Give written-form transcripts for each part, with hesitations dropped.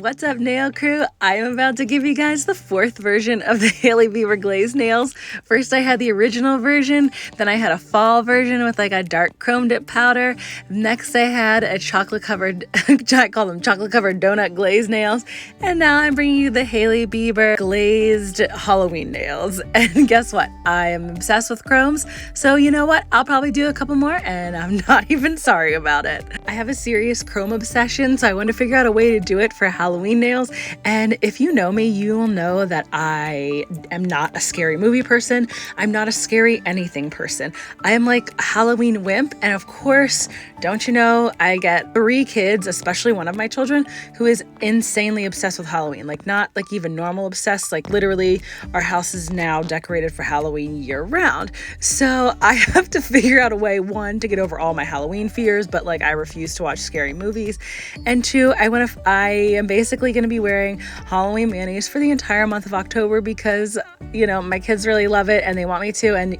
What's up, nail crew? I am about to give you guys the fourth version of the Hailey Bieber glazed nails. First I had the original version, then I had a fall version with like a dark chrome dip powder. Next I had a chocolate covered, I call them chocolate covered donut glazed nails. And now I'm bringing you the Hailey Bieber glazed Halloween nails. And guess what? I am obsessed with chromes. So you know what? I'll probably do a couple more and I'm not even sorry about it. I have a serious chrome obsession, so I want to figure out a way to do it for Halloween nails. And if you know me, you will know that I am not a scary movie person. I'm not a scary anything person. I am like a Halloween wimp. And of course, don't you know, I get 3 kids, especially one of my children, who is insanely obsessed with Halloween. Like not like even normal obsessed, like literally our house is now decorated for Halloween year round. So I have to figure out a way, one, to get over all my Halloween fears, but like I refuse to watch scary movies. And 2, I am basically going to be wearing Halloween manis for the entire month of October because, you know, my kids really love it and they want me to. And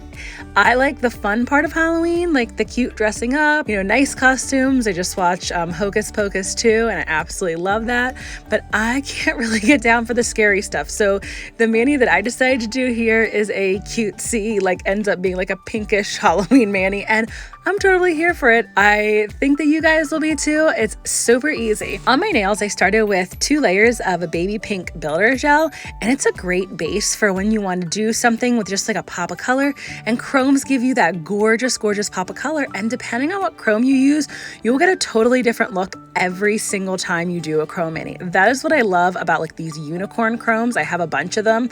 I like the fun part of Halloween, like the cute dressing up, you know, nice costumes. I just watched Hocus Pocus 2 and I absolutely love that. But I can't really get down for the scary stuff. So the mani that I decided to do here is a cutesy, like ends up being like a pinkish Halloween mani. And I'm totally here for it. I think that you guys will be too. It's super easy. On my nails, I started with 2 layers of a baby pink builder gel, and it's a great base for when you want to do something with just like a pop of color. And chromes give you that gorgeous, gorgeous pop of color. And depending on what chrome you use, you'll get a totally different look every single time you do a chrome mani. That is what I love about like these unicorn chromes. I have a bunch of them.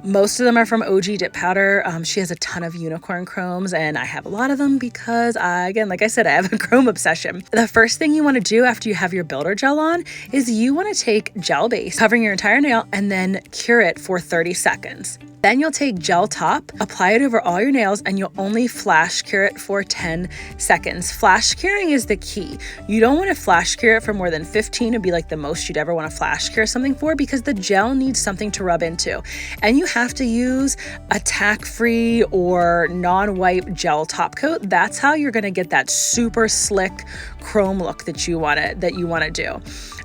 Most of them are from OG Dip Powder. She has a ton of unicorn chromes, and I have a lot of them because again, like I said, I have a chrome obsession. The first thing you want to do after you have your builder gel on is you want to take gel base, covering your entire nail, and then cure it for 30 seconds. Then you'll take gel top, apply it over all your nails, and you'll only flash cure it for 10 seconds. Flash curing is the key. You don't want to flash cure it for more than 15 to be like the most you'd ever want to flash cure something for, because the gel needs something to rub into. And you have to use a tack-free or non-wipe gel top coat. That's how you're going to get that super slick chrome look that you want to do.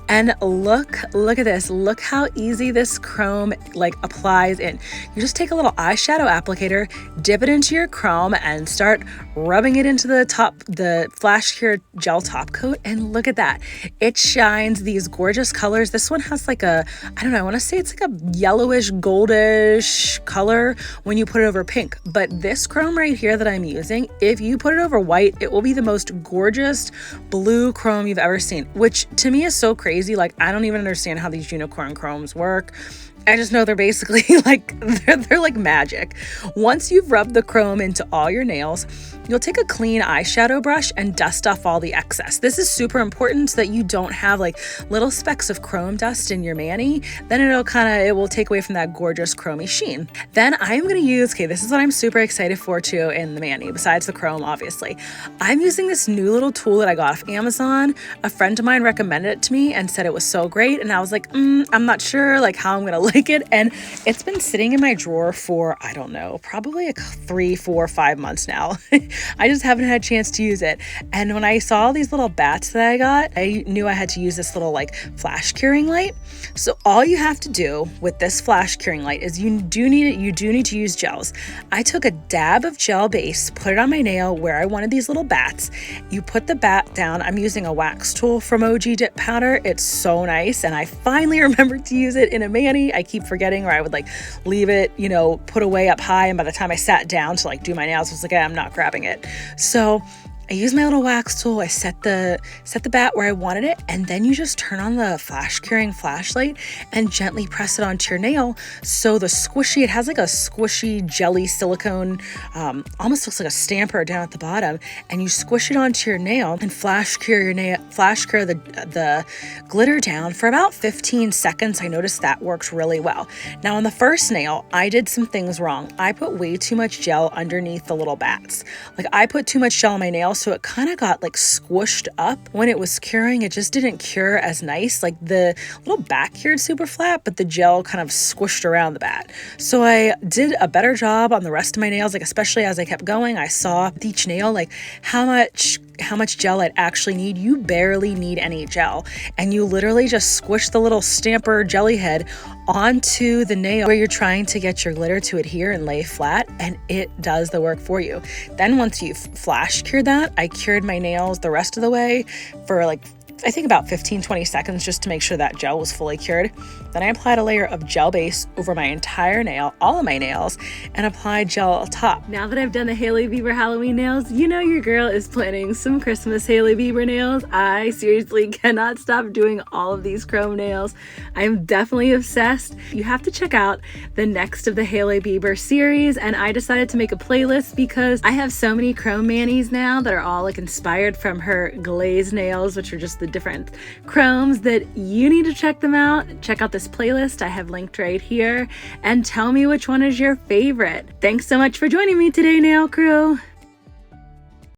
And look at this. Look how easy this chrome like applies in. You just take a little eyeshadow applicator, dip it into your chrome, and start rubbing it into the flash cure gel top coat. And look at that. It shines these gorgeous colors. This one has like a, I don't know, I want to say it's like a yellowish, goldish color when you put it over pink. But this chrome right here that I'm using, if you put it over white, it will be the most gorgeous blue chrome you've ever seen, which to me is so crazy. Like, I don't even understand how these unicorn chromes work. I just know they're basically like, they're like magic. Once you've rubbed the chrome into all your nails, you'll take a clean eyeshadow brush and dust off all the excess. This is super important so that you don't have like little specks of chrome dust in your mani. Then it will take away from that gorgeous chromey sheen. Then I'm going to use, this is what I'm super excited for too in the mani, besides the chrome, obviously. I'm using this new little tool that I got off Amazon. A friend of mine recommended it to me and said it was so great. And I was like, I'm not sure like how I'm going to like it. And it's been sitting in my drawer for, I don't know, probably like 3, 4, 5 months now. I just haven't had a chance to use it. And when I saw these little bats that I got, I knew I had to use this little like flash curing light. So all you have to do with this flash curing light is you do need to use gels. I took a dab of gel base, put it on my nail where I wanted these little bats. You put the bat down. I'm using a wax tool from OG Dip Powder. It's so nice. And I finally remembered to use it in a mani. I keep forgetting, or I would like leave it, you know, put away up high. And by the time I sat down to like do my nails, I was like, I'm not grabbing it. So I use my little wax tool. I set the bat where I wanted it, and then you just turn on the flash curing flashlight and gently press it onto your nail. So it has like a squishy jelly silicone, almost looks like a stamper down at the bottom, and you squish it onto your nail and flash cure the glitter down for about 15 seconds. I noticed that works really well. Now on the first nail, I did some things wrong. I put way too much gel underneath the little bats. Like I put too much gel on my nail, so it kind of got like squished up when it was curing. It just didn't cure as nice. Like the little bat cured super flat, but the gel kind of squished around the bat. So I did a better job on the rest of my nails, like especially as I kept going, I saw with each nail like how much how much gel I'd actually need, you barely need any gel. And you literally just squish the little stamper jelly head onto the nail where you're trying to get your glitter to adhere and lay flat, and it does the work for you. Then once you've flash cured that, I cured my nails the rest of the way for like I think about 15-20 seconds just to make sure that gel was fully cured. Then I applied a layer of gel base over my entire nail, all of my nails, and applied gel on top. Now that I've done the Hailey Bieber Halloween nails, you know your girl is planning some Christmas Hailey Bieber nails. I seriously cannot stop doing all of these chrome nails. I'm definitely obsessed. You have to check out the next of the Hailey Bieber series, and I decided to make a playlist because I have so many chrome manis now that are all like inspired from her glazed nails, which are just the different chromes, that you need to check them out. Check out this playlist I have linked right here and tell me which one is your favorite. Thanks so much for joining me today, nail crew.